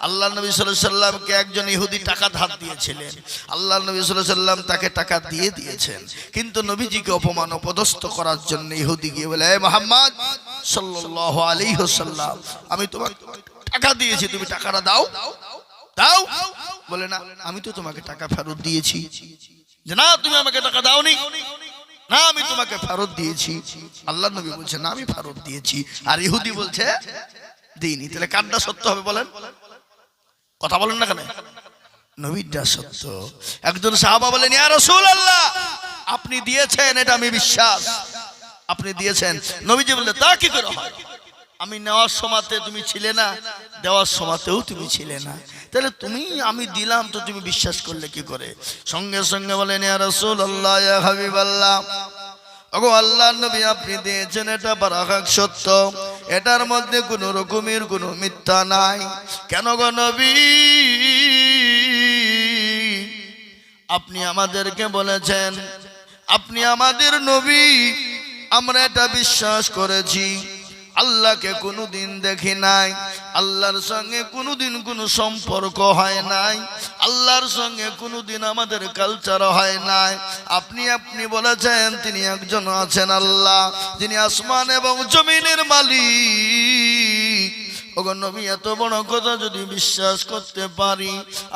আল্লাহ নবী সাল্লাল্লাহু আলাইহি সাল্লামকে একজন ইহুদি টাকা ধার দিয়েছিলেন। আল্লাহ নবী সাল্লাল্লাহু আলাইহি সাল্লাম তাকে টাকা দিয়ে দিয়েছেন, কিন্তু নবীজিকে অপমান অপদস্থ করার জন্য ইহুদি গিয়ে বলে, হে মুহাম্মদ সাল্লাল্লাহু আলাইহি ওয়াসাল্লাম, আমি তোমাকে টাকা দিয়েছি, তুমি টাকাটা দাও দাও। বলে না, আমি তো তোমাকে টাকা ফেরত দিয়েছি। যে না, তুমি আমাকে টাকা দাওনি। না, আমি তোমাকে ফেরত দিয়েছি। আল্লাহ নবী বলছে না, আমি ফেরত দিয়েছি। আর ইহুদি বলছে দিইনি। তাহলে কারটা সত্য হবে বলেন? কথা বলেন না কেন? নবীটা সত্য। একজন সাহাবা বলেন, ইয়া রাসূলুল্লাহ, আপনি দিয়েছেন, এটা আমি বিশ্বাস, আপনি দিয়েছেন। নবীজি বললেন, তা কি করে হয়? আমি নেওয়ার সময়তে তুমি ছিলে না, দেওয়ার সময়তেও তুমি ছিলে না, তাহলে তুমি, আমি দিলাম তো তুমি বিশ্বাস করলে কি করে? সঙ্গে সঙ্গে বলেন, ইয়া রাসূলুল্লাহ, ইয়া হাবিবাল্লাহ, ওগো আল্লাহর নবী, আপনি দিয়েছেন, এটা বারাকাত সত্য, এটার মধ্যে কোনো রকমের কোনো মিথ্যা নাই। কেন গো নবী? আপনি আমাদেরকে বলেছেন, আপনি আমাদের নবী, আমরা এটা বিশ্বাস করেছি। আল্লাহকে কোনোদিন দেখি নাই, আল্লাহর সঙ্গে কোনোদিন কোনো সম্পর্ক হয় নাই, আল্লাহর সঙ্গে কোনোদিন আমাদের কালচার হয় নাই। আপনি বলেছেন তিনি একজন আছেন আল্লাহ, যিনি আসমান এবং জমিনের মালিক। ওগো নবী, এত বড় কথা যদি বিশ্বাস করতে পারি,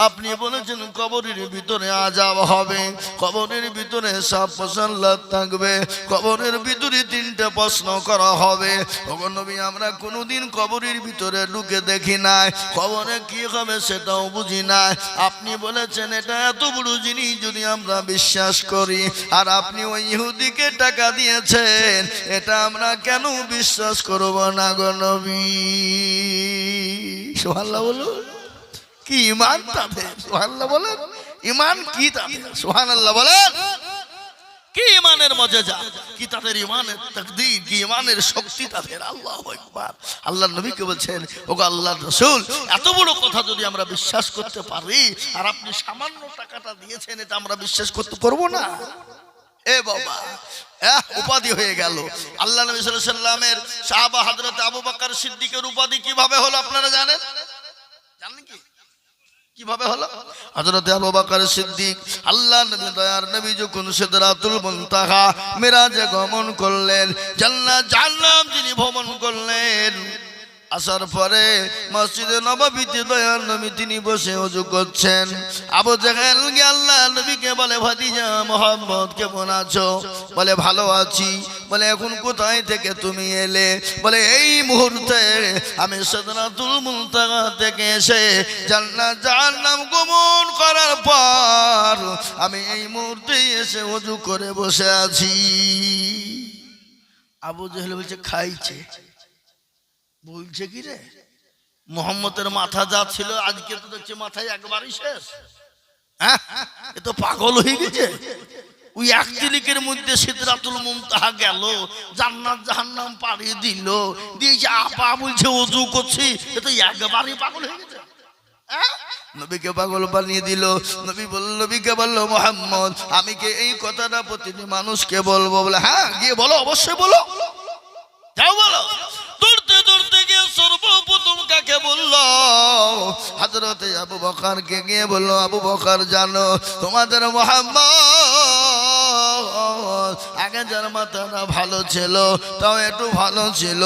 আপনি বলেছেন কবরের ভিতরে আযাব হবে, কবরের ভিতরে সাপ মুসাল্লাত থাকবে, কবরের ভিতরে তিনটা প্রশ্ন করা হবে। ওগো নবী, আমরা কোনোদিন কবরের ভিতরে ঢুকে দেখি নাই, কবরে কি হবে সেটাও বুঝি নাই। আপনি বলেছেন এটা এত বড় জিনিস যদি আমরা বিশ্বাস করি, আর আপনি ওই ইহুদিকে টাকা দিয়েছেন, এটা আমরা কেন বিশ্বাস করব না গো নবী? সুবহানাল্লাহ বলুন। কি ঈমান তাদের! সুবহানাল্লাহ বলেন। ঈমান কি তাদের! সুবহানাল্লাহ বলেন। কি ঈমানের মজেজা, কি তাদের ঈমানের তাকদীর, কি ঈমানের শক্তি তাদের! আল্লাহু আকবার। আল্লাহর নবীকে বলছেন, ওগো আল্লাহর রাসূল, এত বড় কথা যদি আমরা বিশ্বাস করতে পারি, আর আপনি সামান্য টাকাটা দিয়েছেন, এটা আমরা বিশ্বাস করতে পারবো না? এ বাবা, উপাধি হয়ে গেল। আল্লাহ নবী সাল্লাল্লাহু আলাইহি সাল্লামের সাহাবা হযরত আবু বকর সিদ্দিকের উপাধি কিভাবে হলো আপনারা জানেন? জানেন কি কিভাবে হলো? হযরত আবু বকর সিদ্দিক, আল্লাহ নবী দয়ার নবী যখন সিদরাতুল মুনতাহা মিরাজে গমন করলেন, জান্নাত জাহান্নাম যিনি ভ্রমণ করলেন, আসার পরে মসজিদে নববীতে দয়ার নবী তিনি বসে ওযু করছেন। আবু জাহেল গিয়ে আল্লাহ নবীকে বলে, ভাতিজা মুহাম্মদ কেমন আছো? বলে ভালো আছি। বলে এখন কোথায় থেকে তুমি এলে? বলে এই মুহূর্তে আমি সিদরাতুল মুনতাহা থেকে এসে জান্নাত জাহান্নাম গমন করার পর আমি এই মুহূর্তে এসে ওযু করে বসে আছি। আবু জাহেল বলছে, খাইছে। বলছে কি রে, মুহাম্মদের মাথা যা ছিল আজকে তো দেখছি মাথায় একবারই শেষ। হ্যাঁ, এ তো পাগল হয়ে গেছে। ওই এক তিলিকের মধ্যে সিদরাতুল মুনতাহা গেল, জান্নাত জাহান্নাম পাড়ি দিল, দিয়ে আপা বলছে ওযু করছি, এ তো একবারই পাগল হয়ে গেছে। নবীকে পাগল বানিয়ে দিল। নবীকে বলল, মুহাম্মদ আমি কি এই কথাটা প্রতিটি মানুষকে বলবো? বলে হ্যাঁ, গিয়ে বলো, অবশ্যই বলো, যাও বলো। দৌড়তে দৌড়তে গিয়ে সর্বপ্রথম কাকে বলল? হযরত আবু বকরকে গিয়ে বলল, আবু বকর জানো তোমাদের মুহাম্মদ আগে যার মাথাটা ভালো ছিল, তাও একটু ভালো ছিল,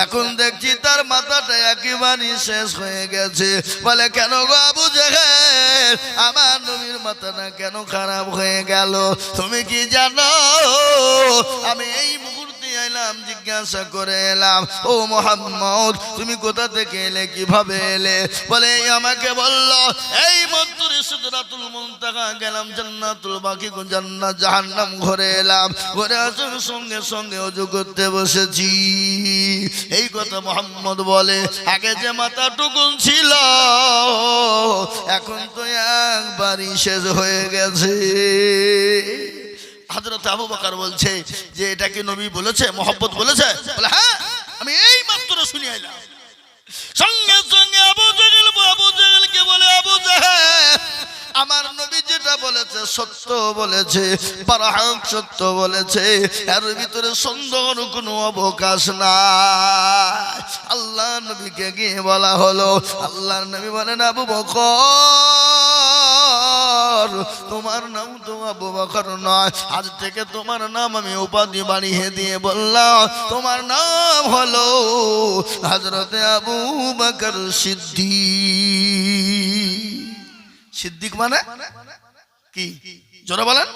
এখন দেখছি তার মাথাটা একেবারে শেষ হয়ে গেছে। বলে কেন গো আবু জাহেল, আমার নবীর মাথাটা কেন খারাপ হয়ে গেল? তুমি কি জানো আমি এই এলাম জিজ্ঞাসা করে এলাম, ও মুহাম্মদ তুমি কোথা থেকে এলে, কিভাবে এলে? বলে আমাকে বলল এই মন্ত্রী সিদরাতুল মুনতাহা গেলাম, জান্নাতুল বাকি জান্নাত জাহান্নাম ঘুরে এলাম, ঘুরে আসার সঙ্গে সঙ্গে ওযু করতে বসেছি। এই কথা মুহাম্মদ বলে, আগে যে মাথা টুকুন ছিল এখন তো একবারই শেষ হয়ে গেছে। হযরত আবু বকর বলছে যে এটা কি নবী বলেছে, মুহাম্মদ বলেছে? বলে হ্যাঁ, আমি এই মাত্র শুনে এলাম। সঙ্গে সঙ্গে আবু জাহেলকে বলে, আবু জাহেল আমার নবী যেটা বলেছে সত্য বলেছে, বারহাক সত্য বলেছে, এর ভিতরে সন্দেহের কোনো অবকাশ নাই। আল্লাহ নবীকে গিয়ে বলা হলো, আল্লাহর নবী বলেন, আবু বকর, তোমার নাম তো আবু বকর নয়, আজ থেকে তোমার নাম আমি উপাধি বানিয়ে দিয়ে বললাম, তোমার নাম হলো হযরতে আবু বকর সিদ্দিক। সিদ্দিক মানে কি? জোরে বলেন।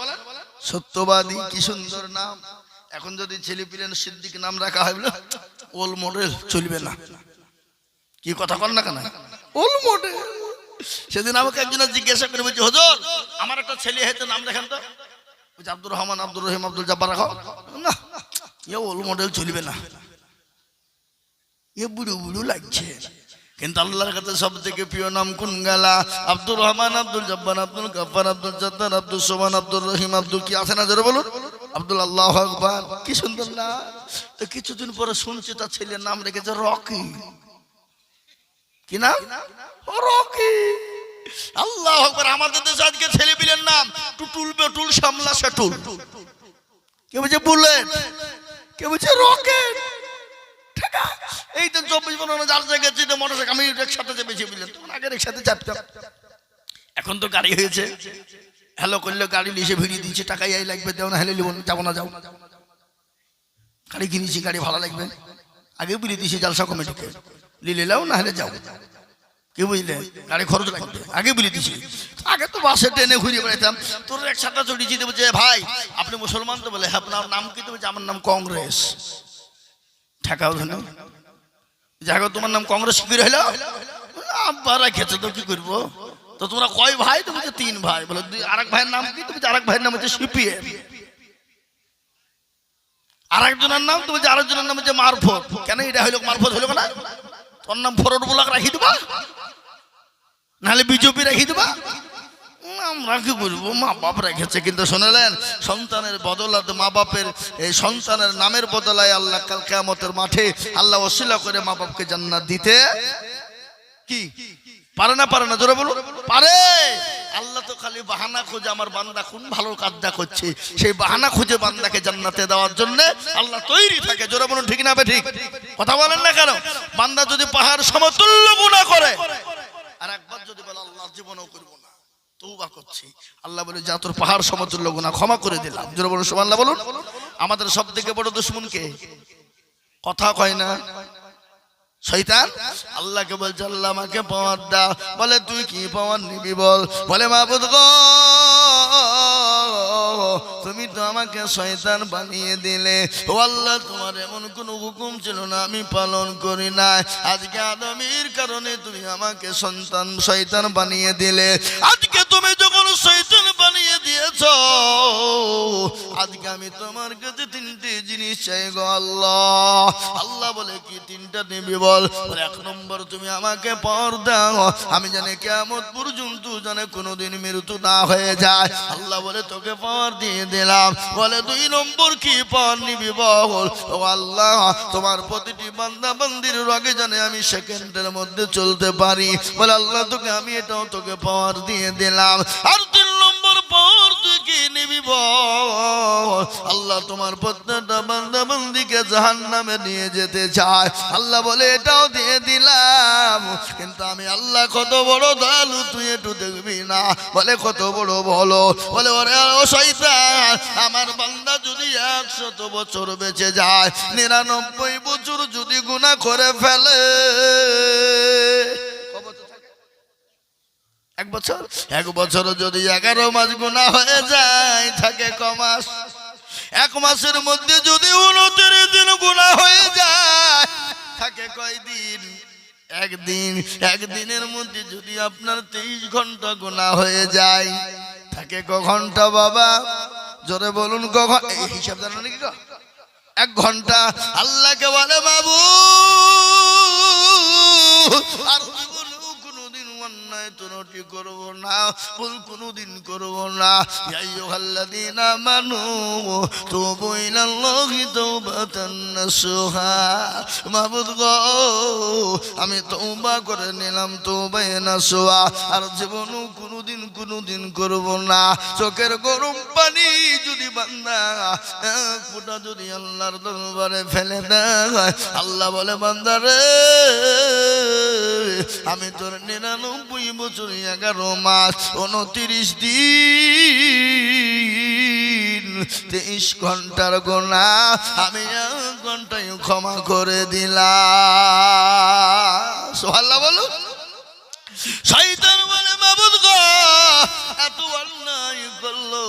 সত্যবাদী। কি সুন্দর নাম। এখন যদি ছেলে পিলেন সিদ্দিক নাম রাখা হয়, বলে ওল মডেল চলবে না। কি কথা কর না কেন? ওল মডেল। সেদিন আমাকে একজন জিজ্ঞাসা করে বলছে, হুজুর আমার একটা ছেলে হয়েছে, নাম দেখেন তো। বলছে আব্দুর রহমান, আব্দুর রহিম, আব্দুল জব্বার রাখো না, এ ওল মডেল চলবে না, এ বুড়ো বুড়ো লাগছে। কিন্তু আল্লাহর কাছে সব থেকে প্রিয় নাম কোন গালা? আব্দুর রহমান, আব্দুল জব্বার, আব্দুল গফফার, আব্দুল জব্বার, আব্দুল সোমান, আব্দুর রহিম, আব্দুল কি আছে না জোরে বলুন? আব্দুল। আল্লাহু আকবার। কি সুন্দর না। তো কিছুদিন পরে শুনছি তার ছেলের নাম রেখেছে রকি। কি নাম? রকি। আল্লাহু আকবার। আমাদের দেশে আজকে ছেলে পিলের নাম টুটুল, বেটুল, শামলা, সেটুল, কে বলছে বুলেট, কে বলছে রকেট। এই তো 24 যার জায়গায় যেতে মোটরসাইকেল, আমি রিক্সাতে চেপেছি বুঝলেন, তখন আগে রিক্সাতে চাপতাম, এখন তো গাড়ি হয়েছে, হ্যালো করলে গাড়ি লিসে ভিড়িয়ে দিচ্ছে, টাকাই এই লাগবে, দেও না, হ্যালো লিব, যাবো না, যাও গাড়ি কিনেছি, গাড়ি ভাড়া লাগবে, আগে বুঝিয়ে দিয়েছি জালসা কমিটিকে, লিলে লাও না হলে যাও, কি বুঝলে, গাড়ি খরচ লাগবে, আগে বুঝিয়ে দিয়েছি। আগে তো বাসে ট্রেনে ঘুরিয়ে বেড়াইতাম, তোর রিক্সাটা চড়িয়েছি, বলছে ভাই আপনি মুসলমান তো? বলে হ্যাঁ। আপনার নাম কি? তো বলছে আমার নাম কংগ্রেস। ঠেকাও ধরে যাই, তোমার নাম কংগ্রেস কি করে হলো? আব্বারা খেতে তো কি করবো। তো তোমরা কয় ভাই? তুমি 3 ভাই। বলো আরেক ভাইয়ের নাম কি? তুমি আরেক ভাইয়ের নাম হচ্ছে সিপিএম। আরেকজনের নাম তুমি আরেকজনের নাম হচ্ছে মারফত। কেন এটা হইলো মারফত হইলো না? তোর নাম ফরওয়ার্ড ব্লক রাখি দেবা, নাহলে বিজেপি রাখি দেবা। আমরা কি করবো? মা বাপ রেখেছে। কিন্তু শুনলেন, সন্তানের বদলাতে মা বাপের, এই সন্তানের নামের বদলায় আল্লাহ কাল কিয়ামতের মাঠে আল্লাহ ওসিলা করে মা বাপকে জান্নাত দিতে কি পারে না? পারে না? জোরে বলুন পারে। আল্লাহ তো খালি বাহানা খোঁজে, আমার বান্দা কোন ভালো কাজটা করছে, সেই বাহানা খুঁজে বান্দাকে জান্নাতে দেওয়ার জন্য আল্লাহ তৈরি থাকে। জোরে বলুন ঠিক না? ঠিক কথা বলেন না কেন? বান্দা যদি পাহাড় সমতুল্য গুনাহ করে, আর একবার যদি বলে আল্লাহ জীবনও করবো না, তওবা করছি, আল্লাহ বলে যা তোর পাহাড় সমতুল্য গুনাহ ক্ষমা করে দিলাম। জোরে বলুন সুবহানাল্লাহ বলুন। আমাদের সবথেকে বড় দুশমন কে? কথা কয় না, শয়তান। আল্লাহকে বলছে আল্লাহ আমাকে পাওয়ার দাও। বলে তুই কি পাওয়ার নিবি বল? বলে মাবুদ গো, তুমি তো আমাকে শয়তান বানিয়ে দিলে। ও আল্লাহ, তোমার এমন কোন হুকুম ছিল না আমি পালন করি না। আজকে আদমের কারণে তুমি আমাকে সন্তান শয়তান বানিয়ে দিলে। আজকে তুমি যখন শয়তান বানিয়ে দিয়েছো, আজকে আমি তোমার কাছে 3টে জিনিস চাই গো আল্লাহ। আল্লাহ বলে কি 3টা নিবি বল? বলে 1 নম্বর তুমি আমাকে পর দাও, আমি জানি কিয়ামত পর্যন্ত জানে কোনোদিন মৃত্যু না হয়ে যায়। আল্লাহ বলে তোকে পাওয়ার দিয়ে দিলাম। বলে 2 নম্বর কি পাওয়ার নিবি বল? ও আল্লাহ, তোমার প্রতিটি বান্দা বান্দির রগে জানে আমি সেকেন্ডের মধ্যে চলতে পারি। বলে আল্লাহ তোকে আমি এটাও তোকে পাওয়ার দিয়ে দিলাম। আর 3 নম্বর পাওয়ার তুই কি নিবি বল? আল্লাহ তোমার প্রত্যেকটা বান্দা বান্দিকে জাহান্নামে নিয়ে যেতে চায়। আল্লাহ বলে এটাও দিয়ে দিলাম। কিন্তু আমি আল্লাহ কত বড় দয়ালু তুই একটু দেখবি না? বলে কত বড় বলো? বলে ওরে ও শয়তান, আমার বান্দা যদি 100 বছর বেঁচে যায়, 99 বছর যদি গুনাহ করে ফেলে, 1 বছর যদি 11 মাস গুনাহ হয়ে যায়, থাকে ক মাস? 1 মাসের মধ্যে যদি 29 দিন গুনাহ হয়ে যায়, থাকে কয় দিন? 1 দিন। 1 দিনের মধ্যে যদি আপনার 23 ঘন্টা গুনাহ হয়ে যায়, থাকে ক ঘন্টা বাবা? জোরে বলুন ক ঘন্টা? এই হিসাব জানো নাকি? 1 ঘন্টা। আল্লাহকে বলে মাবুদ, আর কোনদিন অন্যায় ত্রুটি করব না, ভুল কোনোদিন করব না। ইয়া আইয়ুহাল্লাযীনা আমানু তুবু ইলাল্লাহি তাওবাতান নাসুহা। মাবুদ গো, আমি তওবা করে নিলাম, তওবায়ে নাসুহা, আর জীবনও কোনোদিন করব না। চোখের গরম পানি যদি বান্দা এক ফোঁটা যদি আল্লাহর দরবারে ফেলে দেয়, আল্লাহ বলে বান্দা রে, আমি তোর 99 বছর 11 মাস 29 দিন 23 ঘন্টার গুনাহ আমি 1 ঘন্টায় ক্ষমা করে দিলাম। সুবহানাল্লাহ বলো। শয়তান বলে মাবুদ গো, এত অন্যায় করলো,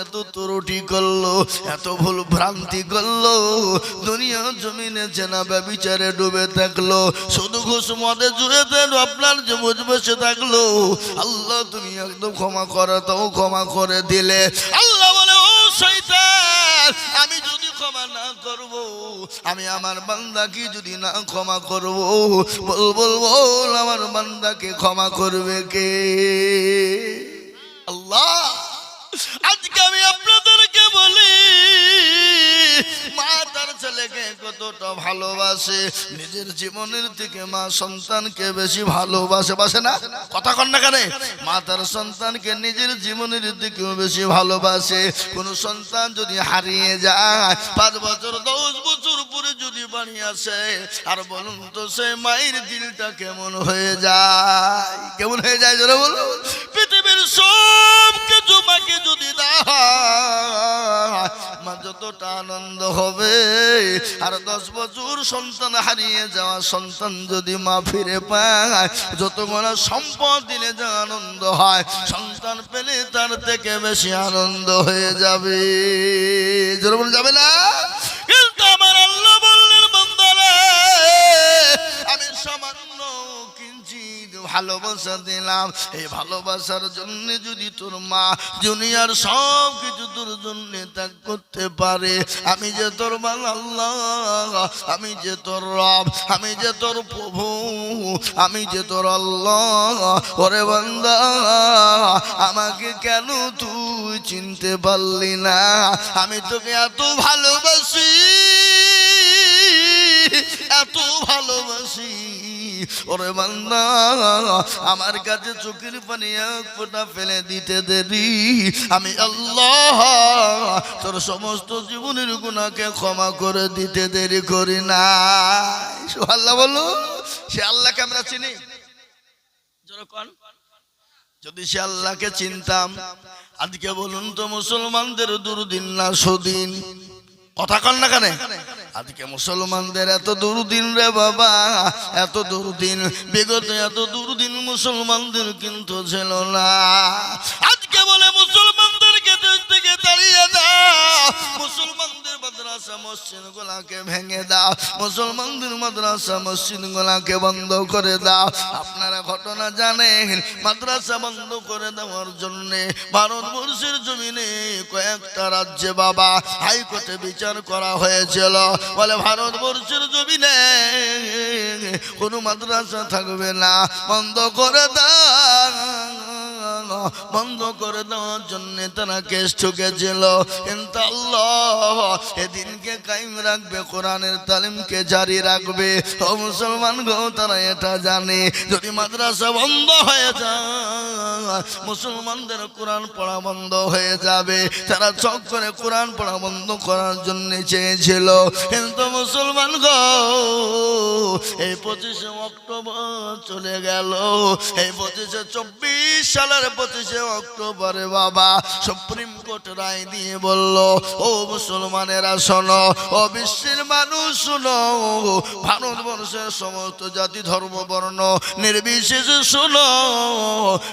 এত ত্রুটি করলো, এত ভুল ভ্রান্তি করলো, দুনিয়া জমিনে জেনা ব্যভিচারে ডুবে থাকলো, শুধু ঘুষ মদে জুড়ে দেন আপনার যে বসে থাকলো, আল্লাহ তুমি একদম ক্ষমা করে তাও ক্ষমা করে দিলে। আল্লাহ বলে ও শয়তান, আমি যদি ক্ষমা না করব, আমি আমার বান্দাকে যদি না ক্ষমা করব, বল আমার বান্দাকে ক্ষমা করবে কে? আল্লাহ। আজকে আমি আপনাদেরকে বলি, মা তার ছেলেকে কতটা ভালোবাসে, নিজের জীবনের থেকে মা সন্তানকে বেশি ভালোবাসে, বাসে না? কথা কন না কেন? মা তার সন্তানকে নিজের জীবনের থেকেও বেশি ভালোবাসে। কোন সন্তান যদি হারিয়ে যায়, 5 বছর 10 বছর পরে যদি বাড়ি আসে, আর বলুন তো সেই মায়ের দিলটা কেমন হয়ে যায়? কেমন হয়ে যায় জোরে বলুন। পৃথিবীর সব কিছু মাকে যদি দেয়, মা যতটা আনন্দ হবে, আর 10 বছর সন্তান হারিয়ে যাওয়া সন্তান যদি মা ফিরে পায়, যতগুলো সম্পদ দিলে যা আনন্দ হয়, সন্তান পেলে তার থেকে বেশি আনন্দ হয়ে যাবে। জোরে বলুন, যাবে না? কিন্তু আমার আল্লাহ বললেন, বান্দারে আমি সামান্য কিঞ্চিত ভালোবাসা দিলাম, এই ভালোবাসার জন্য যদি তোর মা দুনিয়ার সব কিছু তোর জন্য ত্যাগ করতে পারে, আমি যে তোর মাল আল্লাহ, আমি যে তোর রব, আমি যে তোর প্রভু, আমি যে তোর আল্লাহ, ওরে বান্দা আমাকে কেন তুই চিনতে পারলি না? আমি তোকে এত ভালোবাসি, এত ভালোবাসি, ওরে বান্দা আমার কাছে চোখের পানি এক ফোঁটা ফেলে দিতে দেরি, আমি আল্লাহ তোর সমস্ত জীবনের গুনাহকে ক্ষমা করে দিতে দেরি করি না। সুবহানাল্লাহ বলো। সে আল্লাহকে আমরা চিনি? যদি সে আল্লাহকে চিনতাম, আজকে বলুন তো মুসলমানদের দুর্দিন না সুদিন? কথা কন না কেন? আজকে মুসলমানদের এত দুর্দিন রে বাবা, এত দুর্দিন, বিগত এত দুর্দিন মুসলমানদের কিন্তু ছিল না। আজকে বলে মুসলমানদেরকে দেশ থেকে তাড়িয়ে দাও, মুসলমানদের মাদ্রাসা মসজিদ গুলাকে ভেঙে দাও, মুসলমানদের মাদ্রাসা মসজিদ গুলাকে বন্ধ করে দাও। আপনারা ঘটনা জানেন, মাদ্রাসা বন্ধ করে দেওয়ার জন্য ভারতবর্ষের জমিনে কয়েকটা রাজ্যে বাবা হাইকোর্টে বিচার করা হয়েছিল, বলে ভারতবর্ষের জমিনে কোনো মাদ্রাসা থাকবে না, বন্ধ করে দাও। বন্ধ করে দেওয়ার জন্য তারা কেস ঠুকেছিল, কিন্তু আল্লাহ এদিনকে কায়েম রাখবে, কোরআনের তালিমকে জারি রাখবে। ও মুসলমান গো, তারা এটা জানে যদি মাদ্রাসা বন্ধ হয়ে যায়, মুসলমানদের কোরআন পড়া বন্ধ হয়ে যাবে। তারা চক করে কোরআন পড়া বন্ধ করার জন্য চেয়েছিল, কিন্তু মুসলমান গো এই 25শে অক্টোবর চলে গেল, এই 2524 সালের 25শে অক্টোবরে বাবা সুপ্রিম কোর্ট রায় দিয়ে বলল, ও মুসলমানেরা শোনো, ও বিশ্বের মানুষ শোনো, ভারতবর্ষের সমস্ত জাতি ধর্ম বর্ণ নির্বিশেষে শোনো,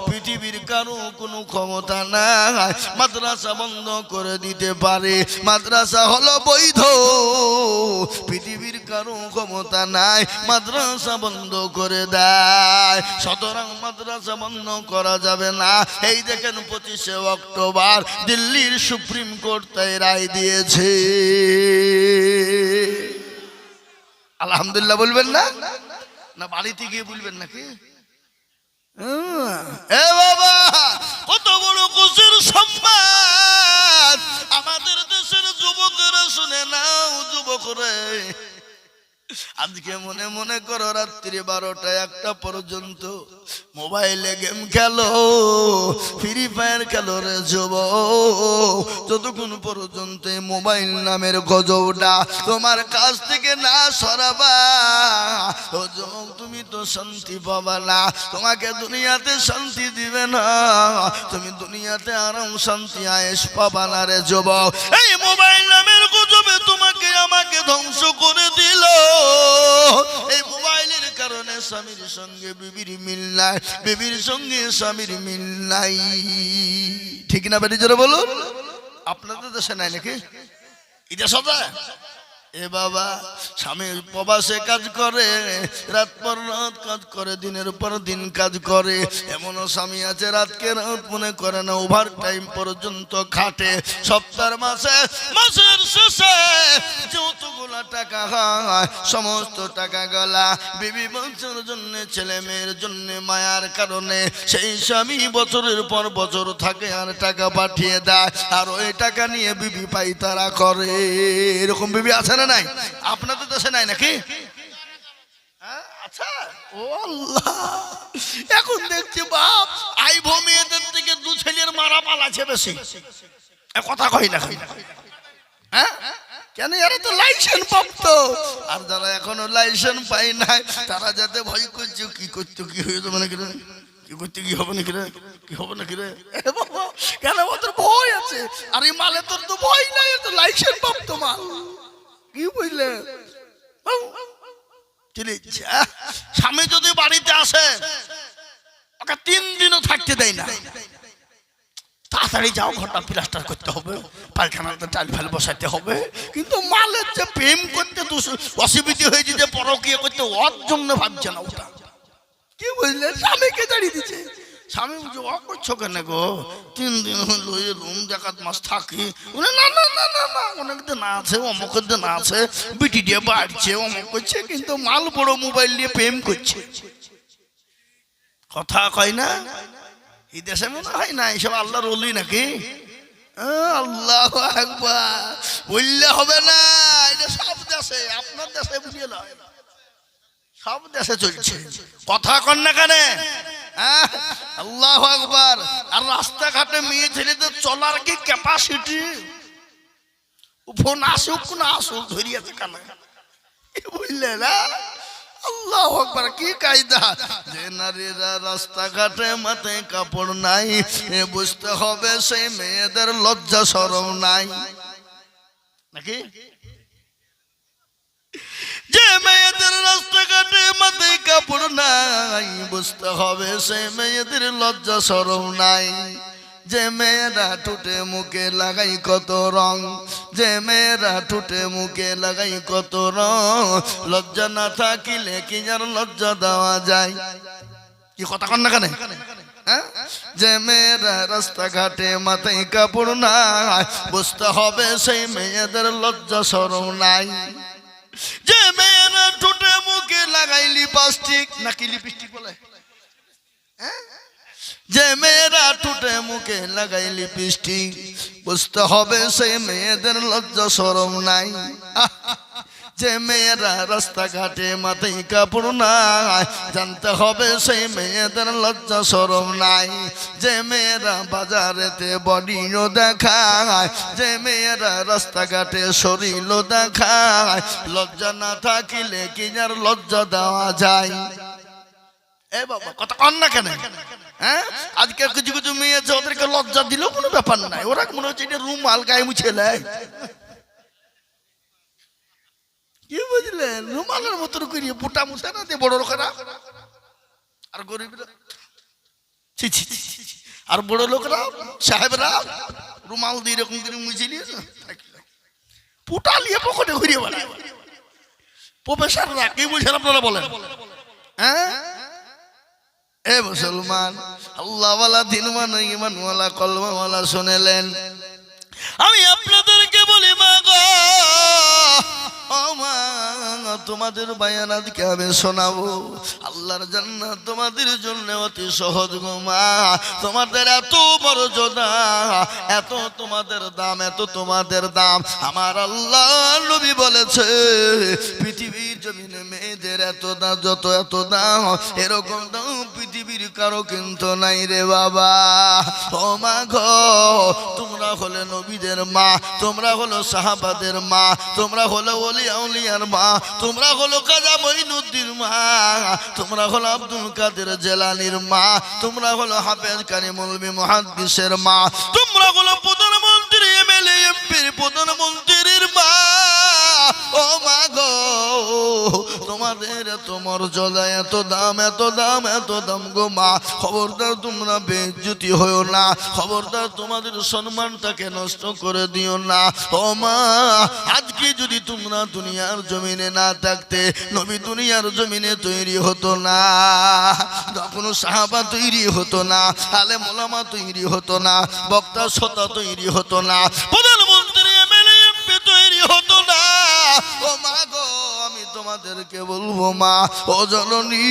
পৃথিবীর কারো কোনো ক্ষমতা নাই মাদ্রাসা বন্ধ করে দিতে পারে। মাদ্রাসা হলো বৈধ, পৃথিবীর কারো ক্ষমতা নাই মাদ্রাসা বন্ধ করে দেয়। সুতরাং মাদ্রাসা বন্ধ করা যাবে না। এই দেখেন 25শে অক্টোবর দিল্লির সুপ্রিম কোর্ট তাই রায় দিয়েছে। আলহামদুলিল্লাহ বলবেন না? না বাড়িতে গিয়ে বলবেন নাকি? করে আজকে মনে মনে করো রাত্রি 12টা 1টা পর্যন্ত মোবাইলে গেম খেলো, ফ্রি ফায়ার খেলো রে যুবক। যতক্ষণ পর্যন্ত মোবাইল নামের গজবটা তোমার কাছ থেকে না সরাবা ও যুবক, তুমি তো শান্তি পাবা না। তোমাকে দুনিয়াতে শান্তি দিবে না, তুমি দুনিয়াতে আরাম শান্তি আয়েশ পাবা না রে যুবক। এই মোবাইল নামের গজবে তোমাকে আমাকে ধ্বংস করে দিল। এই মোবাইলের কারণে স্বামীর সঙ্গে বিবির মিল নাই, বিবির সঙ্গে স্বামীর মিল নাই। ঠিক না বেটি জোরে বলুন? আপনাদের দেশে নাই নাকি? এটা সদা এ বাবা, স্বামী প্রবাসে কাজ করে, রাত পর রাত কাজ করে, দিনের পর দিন কাজ করে। এমনও স্বামী আছে রাতকে রাত মনে করে না, ওভার টাইম পর্যন্ত খাটে। সপ্তাহ মাসের শেষে যতগুলা টাকা হয় সমস্ত টাকা গলা বিবি বাচ্চার জন্য, ছেলে মেয়ের জন্য মায়ার কারণে সেই স্বামী বছরের পর বছর থাকে আর টাকা পাঠিয়ে দেয়, আর ওই টাকা নিয়ে বিবি পাই তারা করে। এরকম বিবি আছে না নাই? আপনাদের দেশে নাই নাকি? আচ্ছা, ও আল্লাহ, এখন দেখছি বাপ আই ভূমিদের থেকে 2 ছেলের মারা পালাছে বেশি। কথা কই না, হ্যাঁ কেন? এরা তো লাইসেন্স প্রাপ্ত, আর যারা এখনো লাইসেন্স পাই নাই তারা যাতে ভয় করছে কি করতে কি হয়েছে, মানে কি কি করতে কি হবে নাকি রে, কি হবে নাকি রে। কেন ওদের ভয় আছে? আর এই মালে তোর তো ভয় নাই, তো লাইসেন্স প্রাপ্ত মাল। কি বুঝলে? স্বামী যদি বাড়িতে আসে ওকে 3 দিনও থাকতে দেয় না। তাড়াতাড়ি যাও, ঘরটা প্লাস্টার করতে হবে, পায়খানাতে টাইল ফাইল বসাইতে হবে। কিন্তু মালের যে প্রেম করতে অসুবিধা হয়েছে, যে পরকীয়া করতে ওর জন্য ভাবছে না ওটা। কি বুঝলে? স্বামীকে দাঁড়িয়ে দিচ্ছে। স্বামী বুঝে ও করছো কেন গো? 3 দিন হলো রুম জাকাত মাস থাকি। না না না না না, অনেক দিন আছে, অমুকের দিন আছে, বিটি দিয়ে বাড়ছে, অমুক করছে, কিন্তু মাল বড় মোবাইল নিয়ে প্রেম করছে। কথা কয় না? এই দেশে মনে হয় না এইসব আল্লাহর ওলি নাকি? আল্লাহু আকবার বললে হবে না। এটা সব দেশে, আপনার দেশে বুঝিয়ে নয়, সব দেশে চলছে। কথা কন না কেন? আল্লাহু আকবার। আর রাস্তাঘাটে মেয়ে ছেলেদের চলার কি ক্যাপাসিটি! ফোন আসুক না আসুক ধরিয়াছে কানে, বুঝলে না? আল্লাহু আকবার, কি কায়দা! যে নারীরা রাস্তাঘাটে মাথায় কাপড় নাই, বুঝতে হবে সেই মেয়েদের লজ্জা শরম নাই নাকি? যে মেয়েদের রাস্তাঘাটে মাথায় কাপড় নাই, বুঝতে হবে সেই মেয়েদের লজ্জা শরম নাই। যে মেয়েরা ঠোঁটে মুখে লাগাই কত রং, যে মেয়েরা ঠোঁটে মুখে লাগাই কত রং, লজ্জা না থাকিলে কি আর লজ্জা দেওয়া যায়? কি কথা কন না কেন? যে মেয়েরা রাস্তাঘাটে মাথায় কাপড় নাই, বুঝতে হবে সেই মেয়েদের লজ্জা শরম নাই। যে মেয়েরা ঠোঁটে মুখে লাগাই লিপস্টিক, নাকি লিপস্টিক বলে, যে মেয়েরা ঠোঁটে মুখে লাগাই লিপস্টিক, বুঝতে হবে সেই মেয়েদের লজ্জা শরম নাই। যে মেয়েরা রাস্তাঘাটে মাথায় কাপড় নাই, জানতে হবে সেই মেয়েদের লজ্জা শরম নাই। যে মেয়েরা বাজারেতে বডিও দেখায়, যে মেয়েরা রাস্তাঘাটে শরীরও দেখায়, লজ্জা না থাকিলে কি আর লজ্জা দেওয়া যায়? এ বাবা, কথা কন না কেন? আজকে কিছু কিছু মেয়ে আছে, ওদেরকে লজ্জা দিলেও কোনো ব্যাপার নাই, ওরা মনে হচ্ছে এটা রুমাল গায়ে মুছে নেয়। কি বুঝলেন? রুমালের মতো করিয়ে পুটা মুছে না দিয়ে বড় লোকেরা, আর গরিবরা, আর বড় লোকরা সাহেবরা রুমাল দিয়ে এরকম করে মুছে নিয়ে পুটা নিয়ে পকেটে ঘুরিয়ে বেড়ায়। প্রফেসররা কি বুঝেন আপনারা বলেন? এ মুসলমান, আল্লাহওয়ালা দিনওয়ালা ইমানওয়ালা কলমাওয়ালা শুনেলেন, আমি আপনাদেরকে বলি মা গো, ও মা তোমাদের বায়ানাতকে আমি শোনাবো। আল্লাহর জান্নাত তোমাদের জন্য অতি সহজ গো মা। তোমাদের এত মর্যাদা, এত তোমাদের দাম, এত তোমাদের দাম। আমার আল্লাহ নবী বলেছে পৃথিবীর জমিনে মেয়েদের এত দাম, যত এত দাম, এরকম দাম পৃথিবীর কারো কিন্তু নাই রে বাবা। ও মা গো, তোমরা হলে নবীদের মা, তোমরা হলো সাহাবাদের মা, তোমরা হলো ওলিয়া উলিয়ার মা, তোমরা হলো কাজা মঈনুদ্দিন মা, তোমরা হলো আব্দুল কাদের জেলানির মা, তোমরা হলো হাফেজ কারি মৌলভী মুহাদ্দিসের মা, তোমরা হলো প্রধানমন্ত্রী এমএলএ এমপির প্রধানমন্ত্রীর মা। ও মা গো, তোমাদের এত মর্যাদা, এত দাম, এত দাম, এত দাম গো মা। খবরদার তোমরা বেইজ্জতি হয়েও না, খবরদার তোমাদের সম্মানটাকে নষ্ট করে দিও না। ও মা, আজকে যদি তোমরা দুনিয়ার জমিনে না থাকতে, নবী দুনিয়ার জমিনে তৈরি হতো না, কোনো সাহাবা তৈরি হতো না, আলেম ওলামা তৈরি হতো না, বক্তা শ্রোতা তৈরি হতো না, প্রধানমন্ত্রী এমএলএ এমপি তৈরি হতো না। ও মা গো, আমি তোমাদেরকে বলবো মা, ও জননী,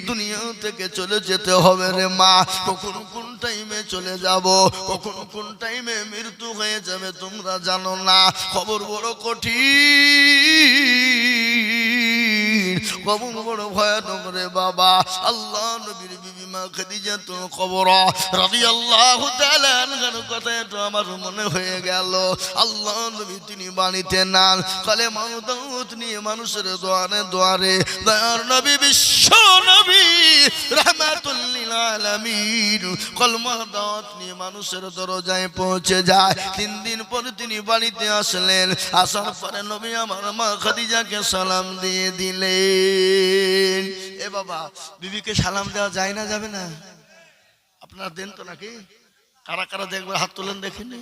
দুনিয়া থেকে চলে যেতে হবে রে মা। কখন কোন টাইমে চলে যাব, কখন কোন টাইমে মৃত্যু হয়ে যাবে তোমরা জানো না। খবর বড় কঠিন, খবর বড় ভয়ানক রে বাবা। আল্লাহ নবীর বিবি মা খাদিজাতুল কুবরা রাদিয়াল্লাহু তাআলা আনহার কথা একটু আমার মনে হয়ে গেল। আল্লাহ নবী তিনি বাণীতে নান কালেমা দাওয়াত নিয়ে মানুষের দুয়ারে দুয়ারে, দয়ার নবী বিশ্ব নবী রাহমাতুল লিল আলামিন কলমা দাওয়াত নিয়ে মানুষের দরজায় পৌঁছে যায়। 3 দিন পরে তিনি বাড়িতে আসলেন। আসার পরে নবী আমার মা খাদিজাকে সালাম দিয়ে দিলেন। এ বাবা, বিবিকে সালাম দেওয়া যায় না, যাবে না? আপনারা দেন তো নাকি? কারা কারা দেখবে হাত তোলেন, দেখিনি।